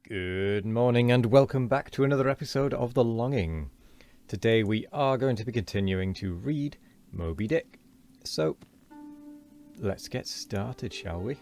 Good morning and welcome back to another episode of The Longing. Today we are going to be continuing to read Moby Dick. So, let's get started, shall we?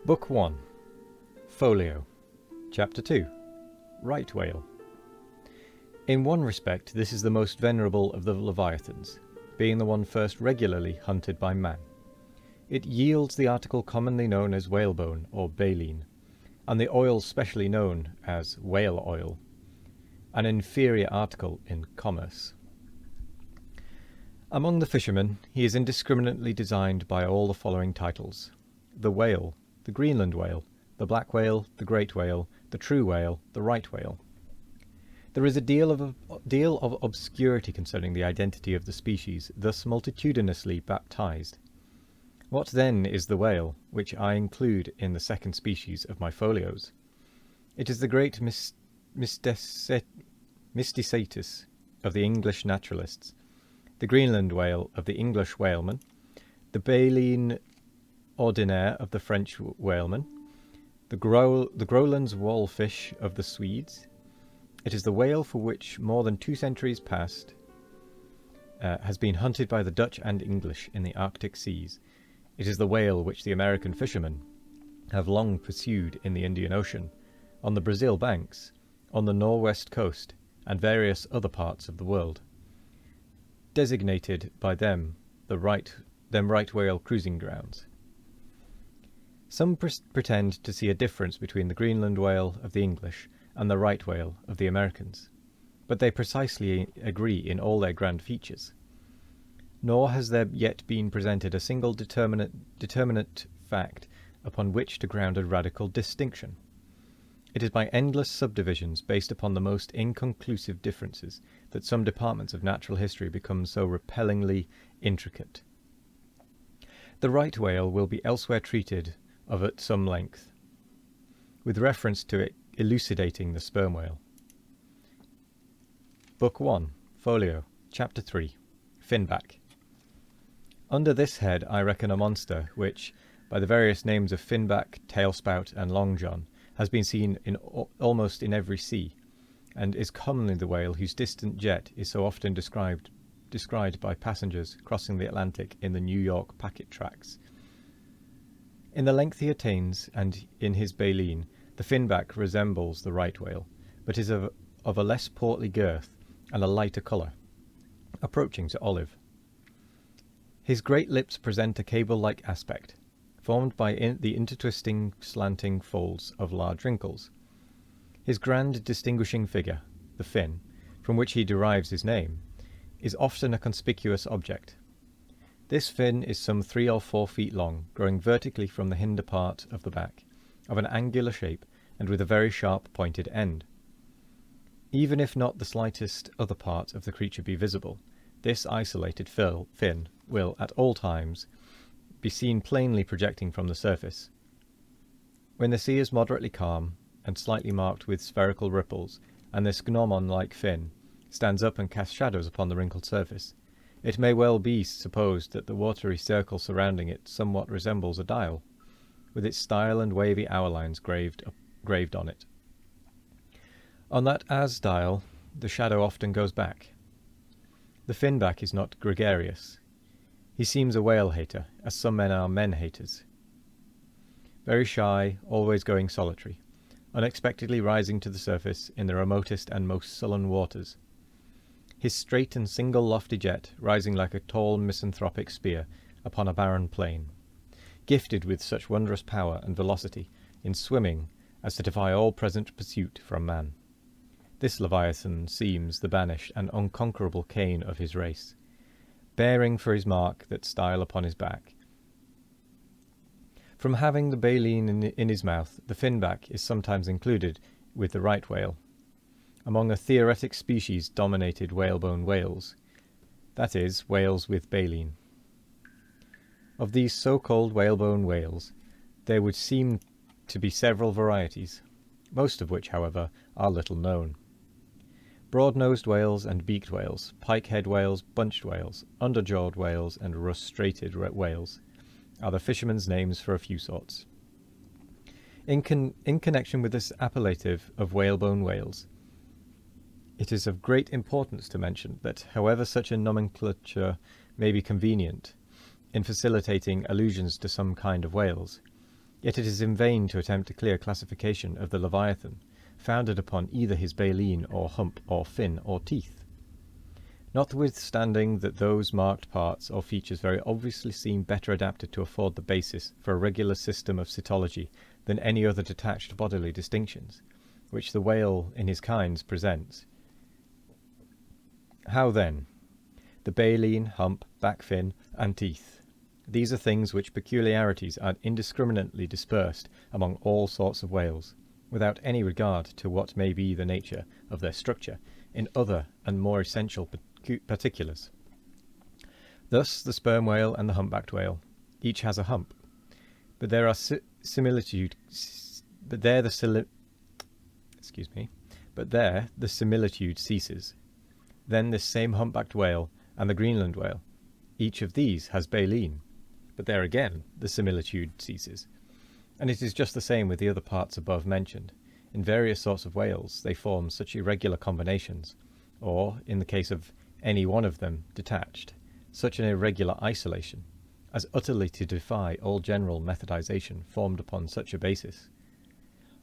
Book 1, Folio, Chapter 2, Right Whale. In one respect, this is the most venerable of the Leviathans, being the one first regularly hunted by man. It yields the article commonly known as whalebone or baleen, and the oil specially known as whale oil, an inferior article in commerce. Among the fishermen, he is indiscriminately designed by all the following titles: the whale, the Greenland whale, the black whale, the great whale, the true whale, the right whale. There is a deal of obscurity concerning the identity of the species thus multitudinously baptized. What then is the whale, which I include in the second species of my folios? It is the great mysticetus of the English naturalists, the Greenland whale of the English whalemen, the baleen ordinaire of the French whalemen, the Groland's wallfish of the Swedes. It is the whale for which more than 2 centuries past has been hunted by the Dutch and English in the Arctic seas. It is the whale which the American fishermen have long pursued in the Indian Ocean, on the Brazil banks, on the northwest coast, and various other parts of the world, designated by them right whale cruising grounds. Some pretend to see a difference between the Greenland whale of the English and the right whale of the Americans, but they precisely agree in all their grand features. Nor has there yet been presented a single determinate fact upon which to ground a radical distinction. It is by endless subdivisions based upon the most inconclusive differences that some departments of natural history become so repellingly intricate. The right whale will be elsewhere treated of at some length, with reference to it elucidating the sperm whale. Book 1, Folio, Chapter 3, Finback. Under this head I reckon a monster which, by the various names of finback, tailspout, and long john, has been seen in almost in every sea, and is commonly the whale whose distant jet is so often described by passengers crossing the Atlantic in the New York packet tracks. In the length he attains, and in his baleen, the finback resembles the right whale, but is of a less portly girth and a lighter colour, approaching to olive. His great lips present a cable-like aspect, formed by the intertwisting, slanting folds of large wrinkles. His grand distinguishing figure, the fin, from which he derives his name, is often a conspicuous object. This fin is some 3 or 4 feet long, growing vertically from the hinder part of the back, of an angular shape, and with a very sharp pointed end. Even if not the slightest other part of the creature be visible, this isolated fin will at all times be seen plainly projecting from the surface. When the sea is moderately calm, and slightly marked with spherical ripples, and this gnomon-like fin stands up and casts shadows upon the wrinkled surface, it may well be supposed that the watery circle surrounding it somewhat resembles a dial, with its style and wavy hour lines graved on it. On that as dial, the shadow often goes back. The finback is not gregarious. He seems a whale-hater, as some men are men-haters. Very shy, always going solitary, unexpectedly rising to the surface in the remotest and most sullen waters. His straight and single lofty jet rising like a tall misanthropic spear upon a barren plain, gifted with such wondrous power and velocity in swimming as to defy all present pursuit from man. This Leviathan seems the banished and unconquerable Cain of his race, bearing for his mark that style upon his back. From having the baleen in his mouth, the finback is sometimes included with the right whale, among a theoretic species dominated whalebone whales, that is, whales with baleen. Of these so-called whalebone whales, there would seem to be several varieties, most of which, however, are little known. broad-nosed whales and beaked whales, pike-head whales, bunched whales, underjawed whales, and rostrated whales are the fishermen's names for a few sorts. In connection with this appellative of whalebone whales, it is of great importance to mention that, however such a nomenclature may be convenient in facilitating allusions to some kind of whales, yet it is in vain to attempt a clear classification of the Leviathan, founded upon either his baleen or hump or fin or teeth. Notwithstanding that those marked parts or features very obviously seem better adapted to afford the basis for a regular system of cytology than any other detached bodily distinctions, which the whale in his kinds presents. How then? The baleen, hump, back fin, and teeth. These are things which peculiarities are indiscriminately dispersed among all sorts of whales, without any regard to what may be the nature of their structure in other and more essential particulars. Thus the sperm whale and the humpbacked whale each has a hump, but there are but there the similitude ceases. Then this same humpbacked whale and the Greenland whale, each of these has baleen, but there again the similitude ceases. And it is just the same with the other parts above mentioned. In various sorts of whales they form such irregular combinations, or, in the case of any one of them detached, such an irregular isolation, as utterly to defy all general methodization formed upon such a basis.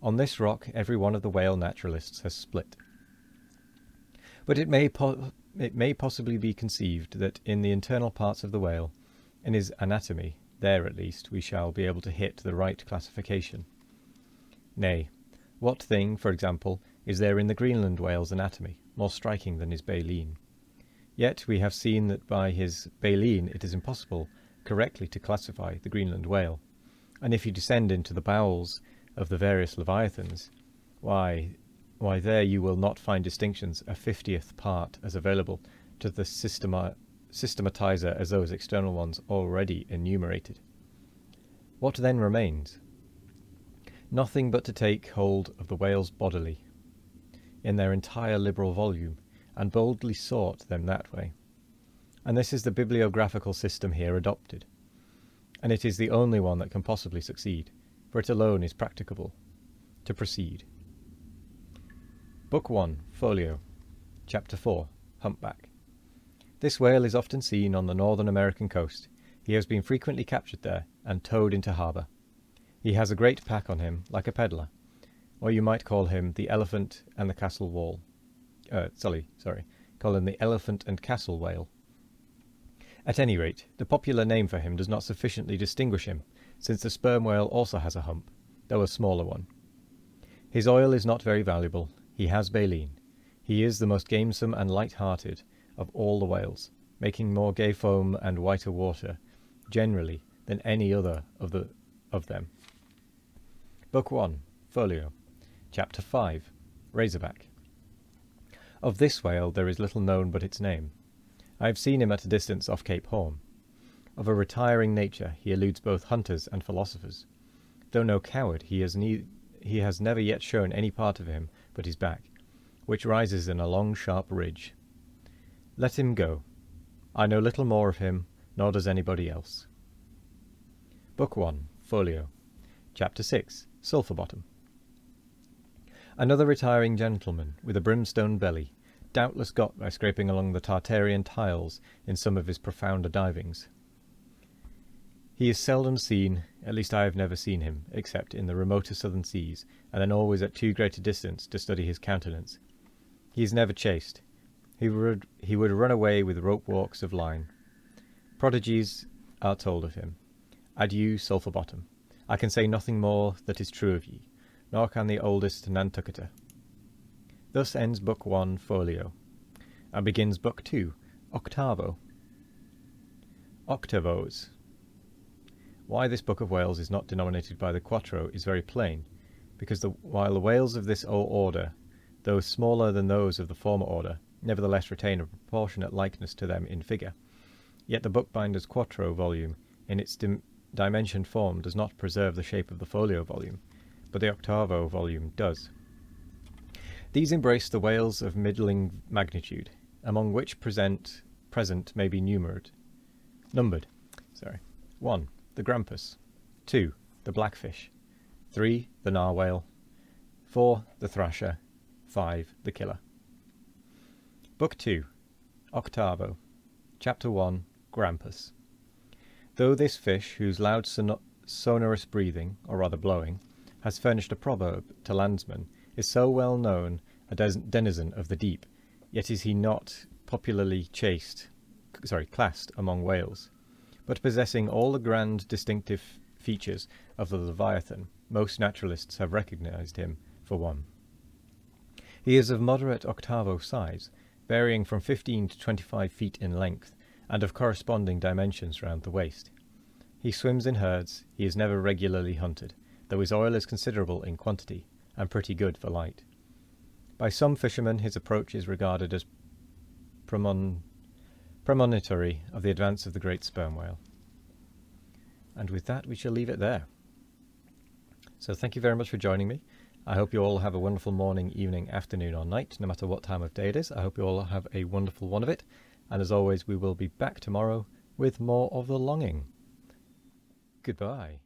On this rock every one of the whale naturalists has split. But it may possibly be conceived that in the internal parts of the whale, in his anatomy, there at least we shall be able to hit the right classification. Nay, what thing, for example, is there in the Greenland whale's anatomy more striking than his baleen? Yet we have seen that by his baleen it is impossible correctly to classify the Greenland whale, and if you descend into the bowels of the various leviathans, why there you will not find distinctions a 50th part as available to the systematizer as those external ones already enumerated. What then remains? Nothing but to take hold of the whales bodily, in their entire liberal volume, and boldly sort them that way. And this is the bibliographical system here adopted, and it is the only one that can possibly succeed, for it alone is practicable. To proceed. Book 1, Folio, Chapter 4, Humpback. This whale is often seen on the northern American coast. He has been frequently captured there and towed into harbour. He has a great pack on him, like a pedlar, or you might call him the elephant and the castle whale. Call him the elephant and castle whale. At any rate, the popular name for him does not sufficiently distinguish him, since the sperm whale also has a hump, though a smaller one. His oil is not very valuable. He has baleen. He is the most gamesome and light-hearted of all the whales, making more gay foam and whiter water, generally, than any other of them. Book 1, Folio, Chapter 5, Razorback. Of this whale there is little known but its name. I have seen him at a distance off Cape Horn. Of a retiring nature, he eludes both hunters and philosophers. Though no coward, he has never yet shown any part of him but his back, which rises in a long sharp ridge. Let him go. I know little more of him, nor does anybody else. Book 1, Folio, Chapter 6, Sulphur Bottom. Another retiring gentleman, with a brimstone belly, doubtless got by scraping along the Tartarian tiles in some of his profounder divings. He is seldom seen, at least I have never seen him, except in the remoter southern seas, and then always at too great a distance to study his countenance. He is never chased. He would run away with rope walks of line. Prodigies are told of him. Adieu, Sulphur Bottom. I can say nothing more that is true of ye, nor can the oldest Nantucketer. Thus ends Book 1, Folio, and begins Book 2, Octavo. Octavos. Why this book of whales is not denominated by the quattro is very plain, because while the whales of this order, though smaller than those of the former order, nevertheless retain a proportionate likeness to them in figure, yet the bookbinder's quattro volume, in its dimensioned form, does not preserve the shape of the folio volume, but the octavo volume does. These embrace the whales of middling magnitude, among which present may be numbered. 1. The grampus. 2. The blackfish. 3. The narwhale. 4. The thrasher. 5. The killer. Book 2. Octavo. Chapter 1. Grampus. Though this fish, whose loud sonorous breathing, or rather blowing, has furnished a proverb to landsmen, is so well known a denizen of the deep, yet is he not popularly classed among whales, but possessing all the grand distinctive features of the Leviathan, most naturalists have recognized him for one. He is of moderate octavo size, varying from 15 to 25 feet in length, and of corresponding dimensions round the waist. He swims in herds. He is never regularly hunted, though his oil is considerable in quantity, and pretty good for light. By some fishermen his approach is regarded as premonitory of the advance of the great sperm whale. And with that we shall leave it there. So thank you very much for joining me. I hope you all have a wonderful morning, evening, afternoon or night, no matter what time of day it is. I hope you all have a wonderful one of it. And as always, we will be back tomorrow with more of the longing. Goodbye.